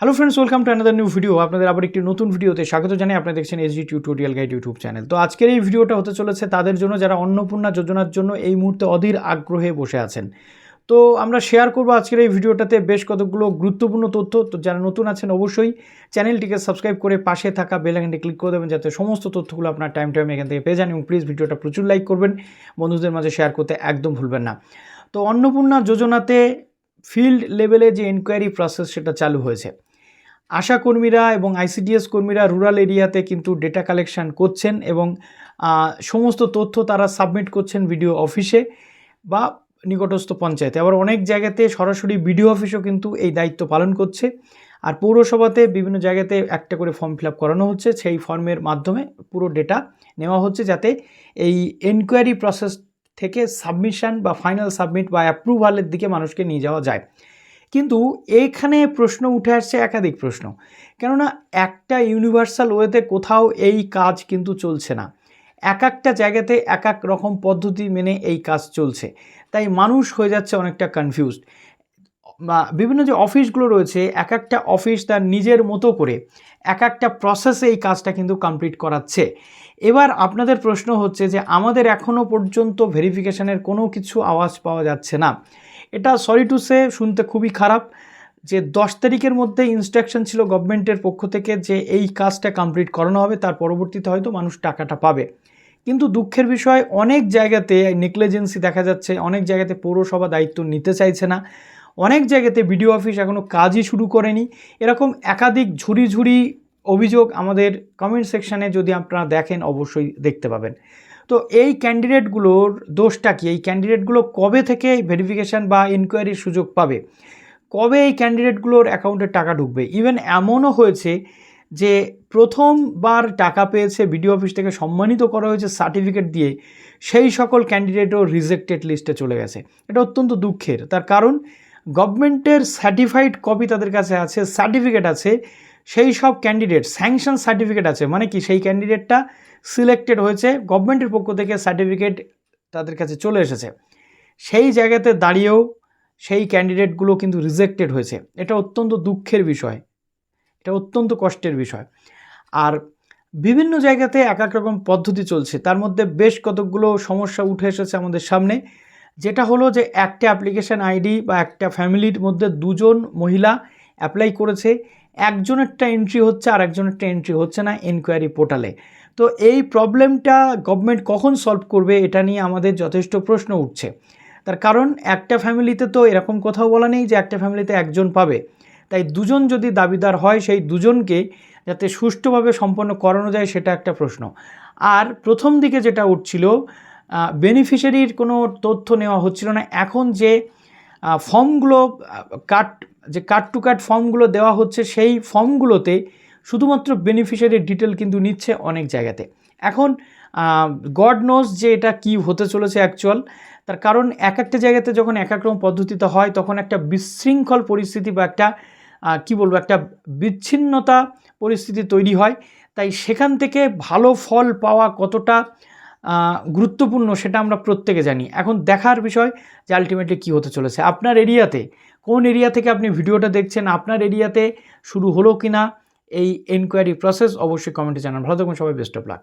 Hello friends, welcome to another new video. আপনাদের আবার একটি নতুন ভিডিওতে স্বাগত জানাই। আপনারা দেখছেন SD tutorial guide YouTube channel. তো আজকের এই ভিডিওটা হতে চলেছে তাদের জন্য যারা অন্নপূর্ণা যোজনার জন্য এই মুহূর্তে অধীর আগ্রহে বসে আছেন। তো আমরা শেয়ার করবো আজকের এই ভিডিওটাতে বেশ কতগুলো গুরুত্বপূর্ণ তথ্য। তো যারা নতুন আছেন অবশ্যই চ্যানেলটিকে সাবস্ক্রাইব করে পাশে থাকা বেল আইকনটি ক্লিক করে দেবেন, যাতে সমস্ত তথ্যগুলো আপনার টাইম এখান থেকে পেয়ে যান। এবং প্লিজ ভিডিওটা প্রচুর লাইক করবেন, বন্ধুদের মাঝে শেয়ার করতে একদম ভুলবেন না। তো অন্নপূর্ণা যোজনাতে ফিল্ড লেভেলে যে এনকোয়ারি প্রসেস সেটা চালু হয়েছে। আশা কর্মীরা এবং আইসিডিএস কর্মীরা রুরাল এরিয়াতে কিন্তু ডেটা কালেকশন করছেন এবং সমস্ত তথ্য তারা সাবমিট করছেন বিডিও অফিসে বা নিকটস্থ পঞ্চায়েতে। আবার অনেক জায়গাতে সরাসরি বিডিও অফিসও কিন্তু এই দায়িত্ব পালন করছে। আর পৌরসভাতে বিভিন্ন জায়গাতে একটা করে ফর্ম ফিল আপ করানো হচ্ছে, সেই ফর্মের মাধ্যমে পুরো ডেটা নেওয়া হচ্ছে, যাতে এই এনকোয়ারি প্রসেস থেকে সাবমিশন বা ফাইনাল সাবমিট বা অ্যাপ্রুভালের দিকে মানুষকে নিয়ে যাওয়া যায়। কিন্তু এইখানে প্রশ্ন উঠে আসছে, একাধিক প্রশ্ন। কেননা একটা ইউনিভার্সাল ওয়েতে কোথাও এই কাজ কিন্তু চলছে না, এক একটা জায়গাতে এক এক রকম পদ্ধতি মেনে এই কাজ চলছে। তাই মানুষ হয়ে যাচ্ছে অনেকটা কনফিউজড। বিভিন্ন যে অফিসগুলো রয়েছে, এক একটা অফিস তার নিজের মতো করে এক একটা প্রসেসে এই কাজটা কিন্তু কমপ্লিট করাচ্ছে। এবার আপনাদের প্রশ্ন হচ্ছে যে আমাদের এখনও পর্যন্ত ভেরিফিকেশনের কোনো কিছু আওয়াজ পাওয়া যাচ্ছে না। এটা সরি টু সে শুনতে খুবই খারাপ যে 10 তারিখের মধ্যে ইনস্ট্রাকশন ছিল গভর্নমেন্টের পক্ষ থেকে যে এই কাজটা কমপ্লিট করানো হবে, তার পরবর্তীতে হয়তো মানুষ টাকাটা পাবে। কিন্তু দুঃখের বিষয়, অনেক জায়গাতে নেগলিজেন্সি দেখা যাচ্ছে, অনেক জায়গাতে পৌরসভা দায়িত্ব নিতে চাইছে না, অনেক জায়গাতে বিডিও অফিস এখনও কাজই শুরু করেনি। এরকম একাধিক ঝুড়ি অভিযোগ আমাদের কমেন্ট সেকশানে যদি আপনারা দেখেন অবশ্যই দেখতে পাবেন। তো এই ক্যান্ডিডেটগুলোর দোষটা কি? এই ক্যান্ডিডেটগুলো কবে থেকে ভেরিফিকেশান বা ইনকোয়ারির সুযোগ পাবে? কবে এই ক্যান্ডিডেটগুলোর অ্যাকাউন্টে টাকা ঢুকবে? ইভেন এমনও হয়েছে যে প্রথমবার টাকা পেয়েছে, বিডিও অফিস থেকে সম্মানিত করা হয়েছে সার্টিফিকেট দিয়ে, সেই সকল ক্যান্ডিডেটও রিজেক্টেড লিস্টে চলে গেছে। এটা অত্যন্ত দুঃখের। তার কারণ গভর্নমেন্টের সার্টিফাইড কপি তাদের কাছে আছে, সার্টিফিকেট আছে, সেই সব ক্যান্ডিডেট স্যাংশন সার্টিফিকেট আছে, মানে কি সেই ক্যান্ডিডেটটা সিলেক্টেড হয়েছে, গভর্নমেন্টের পক্ষ থেকে সার্টিফিকেট তাদের কাছে চলে এসেছে। সেই জায়গাতে দাঁড়িয়েও সেই ক্যান্ডিডেটগুলো কিন্তু রিজেক্টেড হয়েছে। এটা অত্যন্ত দুঃখের বিষয়, এটা অত্যন্ত কষ্টের বিষয়। আর বিভিন্ন জায়গাতে এক এক রকম পদ্ধতি চলছে, তার মধ্যে বেশ কতকগুলো সমস্যা উঠে এসেছে আমাদের সামনে। যেটা হলো যে একটা অ্যাপ্লিকেশান আইডি বা একটা ফ্যামিলির মধ্যে দুজন মহিলা অ্যাপ্লাই করেছে, একজনেরটা এন্ট্রি হচ্ছে আর একজনেরটা এন্ট্রি হচ্ছে না এনকোয়ারি পোর্টালে। তো এই প্রবলেমটা গভর্নমেন্ট কখন সলভ করবে, এটা নিয়ে আমাদের যথেষ্ট প্রশ্ন উঠছে। তার কারণ একটা ফ্যামিলিতে তো এরকম কোথাও বলা নেই যে একটা ফ্যামিলিতে একজন পাবে। তাই দুজন যদি দাবিদার হয়, সেই দুজনকে যাতে সুষ্ঠুভাবে সম্পন্ন করানো যায় সেটা একটা প্রশ্ন। আর প্রথম দিকে যেটা উঠছিল, বেনিফিশিয়ারির কোনো তথ্য নেওয়া হচ্ছিল না। এখন যে ফর্মগুলো কাট টু কাট ফর্মগুলো দেওয়া হচ্ছে, সেই ফর্মগুলোতে শুধুমাত্র বেনিফিশিয়ারির ডিটেল কিন্তু নিচ্ছে অনেক জায়গাতে। এখন গড নোজ যে এটা কি হতে চলেছে অ্যাকচুয়াল। তার কারণ এক একটা জায়গাতে যখন এক এক রকম পদ্ধতিতে হয়, তখন একটা বিশৃঙ্খল পরিস্থিতি বা একটা একটা বিচ্ছিন্নতা পরিস্থিতি তৈরি হয়। তাই সেখান থেকে ভালো ফল পাওয়া কতটা গুরুত্বপূর্ণ সেটা আমরা প্রত্যেকে জানি। এখন দেখার বিষয় যে আলটিমেটলি কী হতে চলেছে। আপনার এরিয়াতে কোন এরিয়া থেকে আপনি ভিডিওটা দেখছেন, আপনার এরিয়াতে শুরু হলো কি না এই এনকোয়ারি প্রসেস, অবশ্যই কমেন্টে জানান। ভালো থাকুন সবাই, বেস্ট অফ লাক।